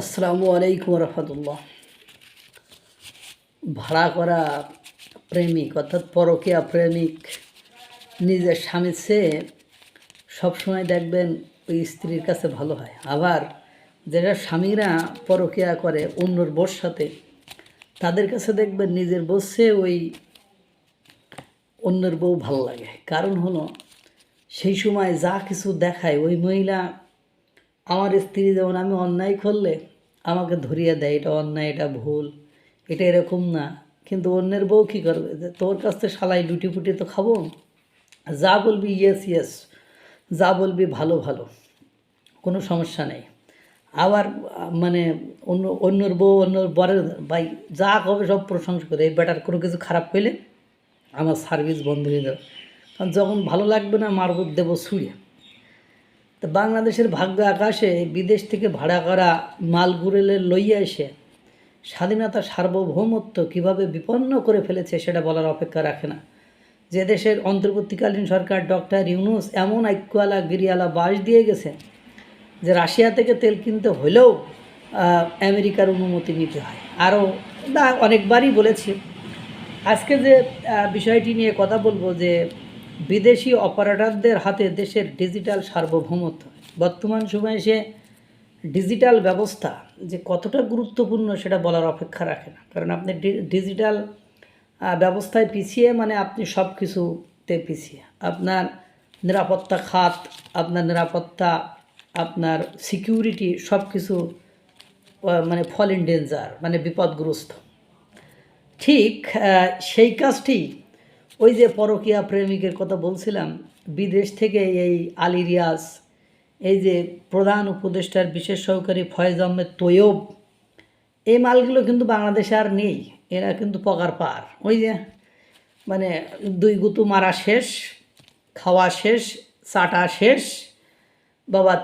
আসসালামু আলাইকুম রহমতুল্লাহ। ভাড়া করা প্রেমিক অর্থাৎ পরকীয়া প্রেমিক নিজের স্বামীর চেয়ে সবসময় দেখবেন ওই স্ত্রীর কাছে ভালো হয়। আবার যেটা স্বামীরা পরকীয়া করে অন্যর বউর সাথে, তাদের কাছে দেখবেন নিজের বউর চেয়ে ওই অন্যের বউ ভালো লাগে। কারণ হলো সেই সময় যা কিছু দেখায় ওই মহিলা, আমার স্ত্রী যেমন আমি অন্যায় করলে আমাকে ধরিয়ে দেয়, এটা অন্যায়, এটা ভুল, এটা এরকম না। কিন্তু অন্যের বউ কী করবে, যে তোর কাছ থেকে শালাই লুটি ফুটি তো খাবো, যা বলবি ইয়েস ইয়েস, যা বলবি ভালো ভালো, কোনো সমস্যা নেই। আবার মানে অন্যর বউ অন্যর বরের ভাই যা কবে সব প্রশংসা করে, এই বেটার কোনো কিছু খারাপ পেলে আমার সার্ভিস বন্ধ হয়ে যাবে, কারণ যখন ভালো লাগবে না মারব দেবো ছুঁড়ে। তো বাংলাদেশের ভাগ্য আকাশে বিদেশ থেকে ভাড়া করা মালগুড়েলে লইয়া এসে স্বাধীনতা সার্বভৌমত্ব কীভাবে বিপন্ন করে ফেলেছে সেটা বলার অপেক্ষা রাখে না। যে দেশের অন্তর্বর্তীকালীন সরকার ডক্টর ইউনূস এমন আইক্যওয়ালা গিরিয়ালা বাস দিয়ে গেছে যে রাশিয়া থেকে তেল কিনতে হলেও আমেরিকার অনুমতি নিতে হয়। আরও অনেকবারই বলেছি। আজকে যে বিষয়টি নিয়ে কথা বলবো, যে বিদেশি অপারেটরদের হাতে দেশের ডিজিটাল সার্বভৌমত্ব। বর্তমান সময়ে সে ডিজিটাল ব্যবস্থা যে কতটা গুরুত্বপূর্ণ সেটা বলার অপেক্ষা রাখে না। কারণ আপনি ডিজিটাল ব্যবস্থায় পিছিয়ে মানে আপনি সব কিছুতে পিছিয়ে। আপনার নিরাপত্তা খাত, আপনার নিরাপত্তা, আপনার সিকিউরিটি সব কিছু মানে ফল ইন ডেঞ্জার, মানে বিপদগ্রস্ত। ঠিক সেই কাজটি ওই যে পরকীয়া প্রেমিকের কথা বলছিলাম, বিদেশ থেকে এই আলী রিয়াজ, এই যে প্রধান উপদেষ্টার বিশেষ সহকারী ফয়েজ আহমেদ তৈয়ব, এই মালগুলো কিন্তু বাংলাদেশে আর নেই। এরা কিন্তু পকার পার, ওই যে মানে দুই গুতু মারা শেষ, খাওয়া শেষ, চাটা শেষ, বাবা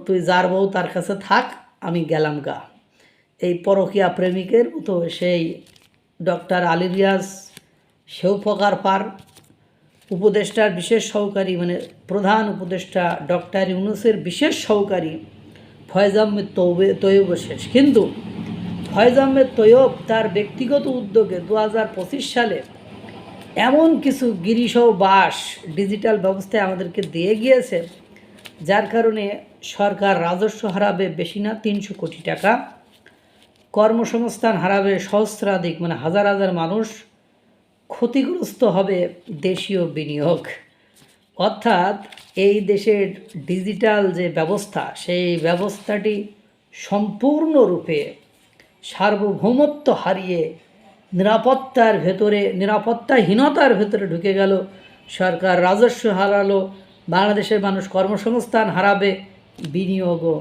তুই যার বউ তার কাছে থাক, আমি গেলাম গা। এই পরকীয়া প্রেমিকের তো সেই ডক্টর আলী রিয়াজ, সেও পকার পার। উপদেষ্টার বিশেষ সহকারী মানে প্রধান উপদেষ্টা ডক্টর ইউনূসের বিশেষ সহকারী ফয়েজ আহমেদ তৈয়ব শেষ। কিন্তু ফয়েজ আহমেদ তৈয়ব তার ব্যক্তিগত উদ্যোগে 2025 সালে এমন কিছু গিরিসহ বাস ডিজিটাল ব্যবস্থায় আমাদেরকে দিয়ে গিয়েছে, যার কারণে সরকার রাজস্ব হারাবে বেশি না 300 কোটি টাকা, কর্মসংস্থান হারাবে সহস্রাধিক মানে হাজার হাজার মানুষ, ক্ষতিগ্রস্ত হবে দেশীয় বিনিয়োগ। অর্থাৎ এই দেশের ডিজিটাল যে ব্যবস্থা, সেই ব্যবস্থাটি সম্পূর্ণরূপে সার্বভৌমত্ব হারিয়ে নিরাপত্তাহীনতার ভেতরে ঢুকে গেল। সরকার রাজস্ব হারালো, বাংলাদেশের মানুষ কর্মসংস্থান হারাবে, বিনিয়োগও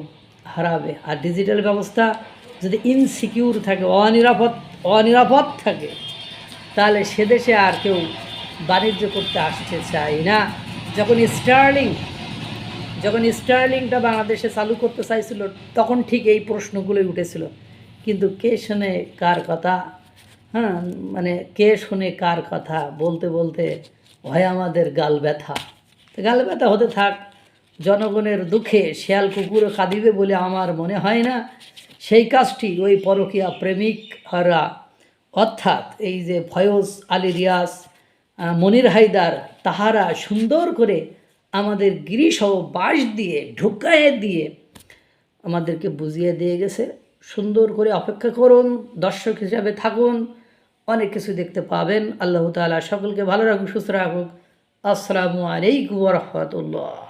হারাবে। আর ডিজিটাল ব্যবস্থা যদি ইনসিকিউর থাকে, অনিরাপদ থাকে, তাহলে সে দেশে আর কেউ বাণিজ্য করতে আসতে চায় না। যখন স্টার্লিংটা বাংলাদেশে চালু করতে চাইছিল, তখন ঠিক এই প্রশ্নগুলোই উঠেছিল। কিন্তু কে শোনে কার কথা, মানে কে শোনে কার কথা, বলতে বলতে হয় আমাদের গাল ব্যথা হতে থাক। জনগণের দুঃখে শেয়াল কুকুরও কাঁদিবে বলে আমার মনে হয় না। সেই কাজটি ওই পরকীয়া প্রেমিকরা, অর্থাৎ এই যে ফয়েজ, আলী রিয়াজ, মনির হায়দার, তাহারা সুন্দর করে আমাদের গিরিসহ বাঁশ দিয়ে ঢুকাইয়ে দিয়ে আমাদেরকে বুঝিয়ে দিয়ে গেছে। সুন্দর করে অপেক্ষা করুন, দর্শক হিসাবে থাকুন, অনেক কিছু দেখতে পাবেন। আল্লাহ তাআলা সকলকে ভালো রাখুক, সুস্থ রাখুক। আসসালামু আলাইকুম ওয়া রাহমাতুল্লাহ।